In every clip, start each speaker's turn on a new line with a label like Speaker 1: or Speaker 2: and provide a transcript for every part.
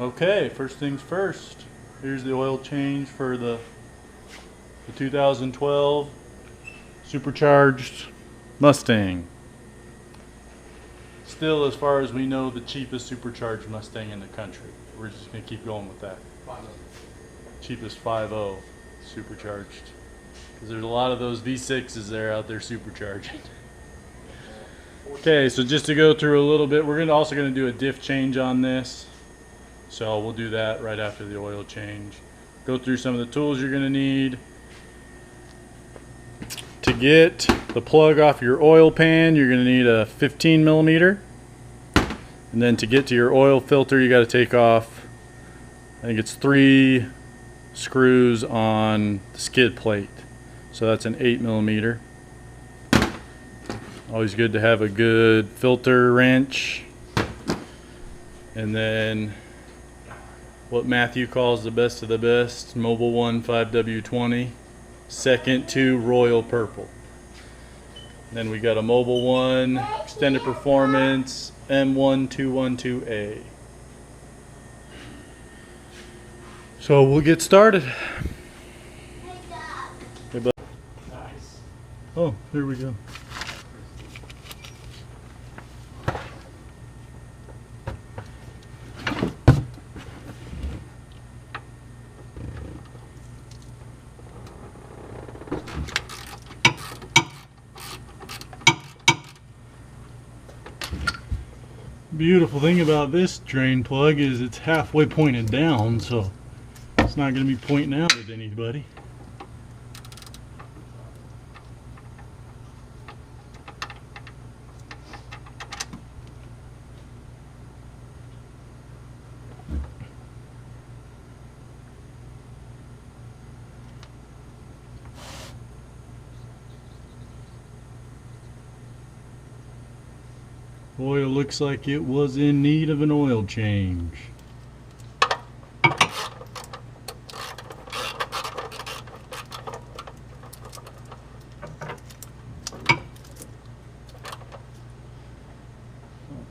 Speaker 1: Okay, first things first. Here's the oil change for the 2012 Supercharged Mustang. Still, as far as we know, the cheapest supercharged Mustang in the country. We're just going to keep going with that.
Speaker 2: 5.0.
Speaker 1: Cheapest 5.0 supercharged. Because there's a lot of those V6s there out there supercharging. Okay, so just to go through a little bit, we're also going to do a diff change on this. So we'll do that right after the oil change. Go through some of the tools you're going to need. To get the plug off your oil pan, you're going to need a 15 millimeter. And then to get to your oil filter, you got to take off, I think it's 3 screws on the skid plate. So that's an 8 millimeter. Always good to have a good filter wrench. And then what Matthew calls the best of the best, Mobil 1 5W20, second to royal purple. Then we got a Mobil 1 extended performance M1212A. So we'll get started. Hey, bud.
Speaker 2: Nice.
Speaker 1: Oh, here we go. Beautiful thing about this drain plug is it's halfway pointed down, so it's not going to be pointing out at anybody. Oil looks like it was in need of an oil change.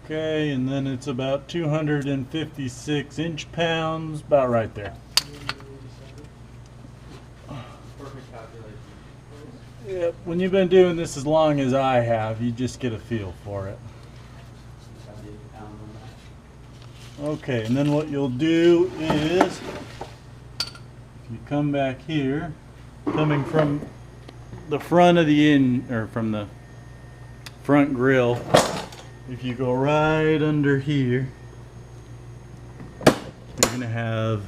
Speaker 1: Okay, and then it's about 256 inch-pounds, about right there.
Speaker 2: Perfect calculation.
Speaker 1: Yep, when you've been doing this as long as I have, you just get a feel for it. Okay, and then what you'll do is, if you come back here, coming from the front of the from the front grill, if you go right under here, you're gonna have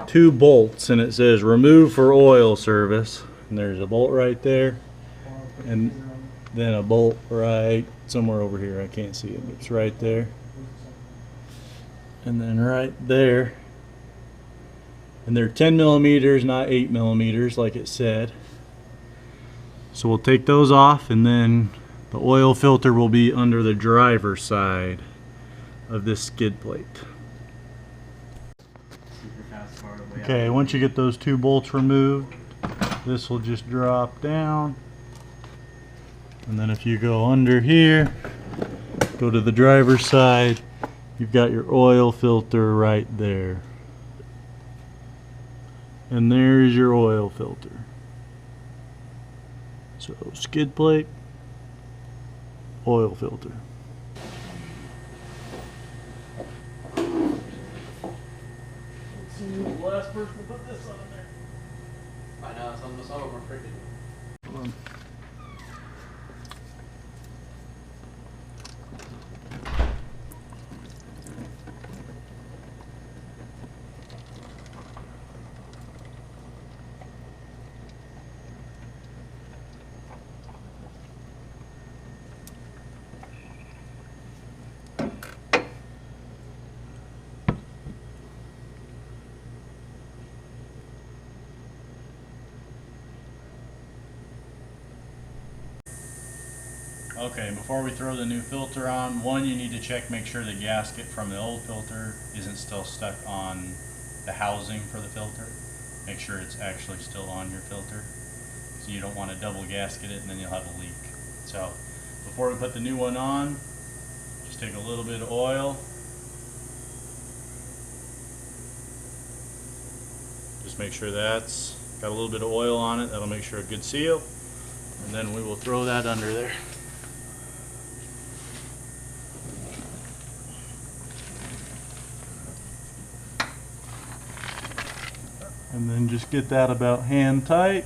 Speaker 1: 2 bolts, and it says remove for oil service, and there's a bolt right there, and then a bolt right somewhere over here. I can't see it, but it's right there. And then right there, and they're 10 millimeters, not 8 millimeters like it said. So we'll take those off, and then the oil filter will be under the driver's side of this skid plate. Okay, once you get those 2 bolts removed, this will just drop down. And then if you go under here, go to the driver's side, you've got your oil filter right there. And there's your oil filter. So skid plate, oil filter. Let's see who's the last person to put this on there.
Speaker 2: I know, some of them are freaking.
Speaker 1: Hold on. Okay, before we throw the new filter on, one, you need to check, make sure the gasket from the old filter isn't still stuck on the housing for the filter. Make sure it's actually still on your filter. So you don't want to double gasket it and then you'll have a leak. So before we put the new one on, just take a little bit of oil Just make sure that's got a little bit of oil on it. That'll make sure a good seal. And then we will throw that under there. And then just get that about hand tight.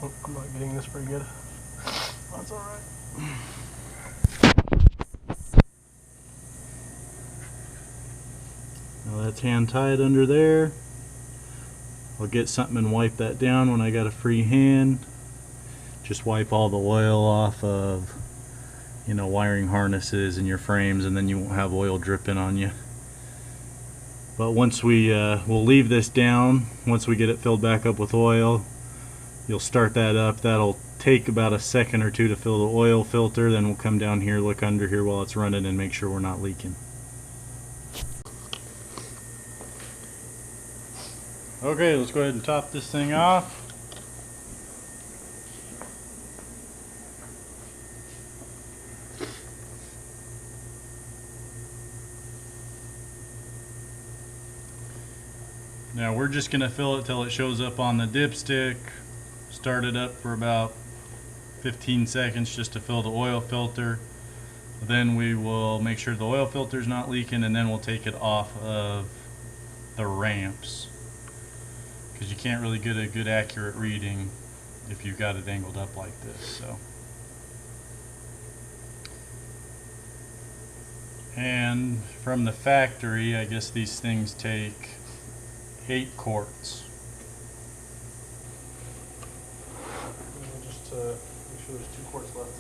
Speaker 3: Oh, I'm not getting this very good. That's alright.
Speaker 1: Now that's hand tight under there. I'll get something and wipe that down when I got a free hand. Just wipe all the oil off of, you know, wiring harnesses and your frames, and then you won't have oil dripping on you. But once we'll leave this down, once we get it filled back up with oil, you'll start that up. That'll take about a second or two to fill the oil filter. Then we'll come down here, look under here while it's running, and make sure we're not leaking. Okay, let's go ahead and top this thing off. Now we're just going to fill it till it shows up on the dipstick. Start it up for about 15 seconds just to fill the oil filter. Then we will make sure the oil filter is not leaking, and then we'll take it off of the ramps, because you can't really get a good accurate reading if you've got it angled up like this. So, and from the factory, I guess these things take 8 quarts.
Speaker 3: Just make sure there's 2 quarts left.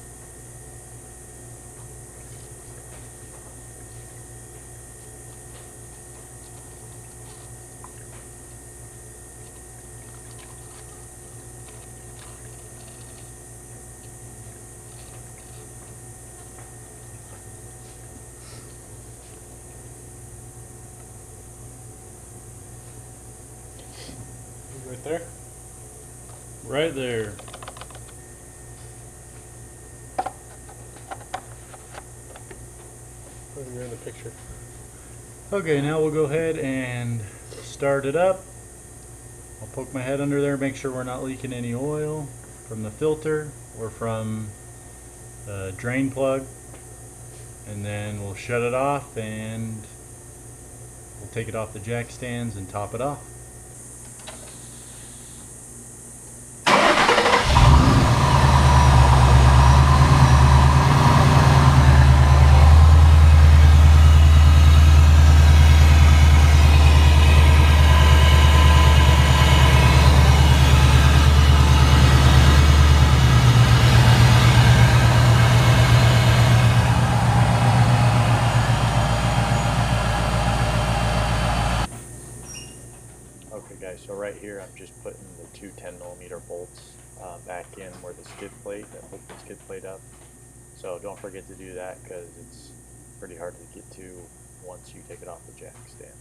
Speaker 3: Right there?
Speaker 1: Right there.
Speaker 3: You're in the picture.
Speaker 1: Okay, now we'll go ahead and start it up. I'll poke my head under there, make sure we're not leaking any oil from the filter or from the drain plug. And then we'll shut it off, and we'll take it off the jack stands and top it off.
Speaker 4: Okay guys, so right here I'm just putting the 2 10mm bolts back in where the skid plate, that hooked the skid plate up. So don't forget to do that, because it's pretty hard to get to once you take it off the jack stands.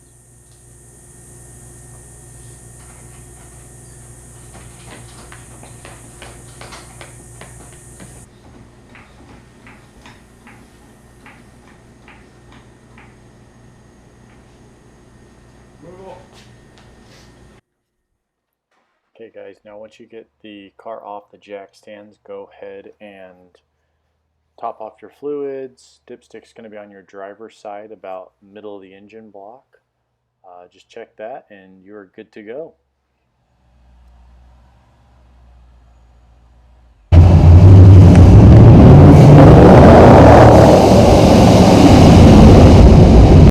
Speaker 4: Okay guys, now once you get the car off the jack stands, go ahead and top off your fluids. Dipstick's going to be on your driver's side, about middle of the engine block. Just check that and you're good to go.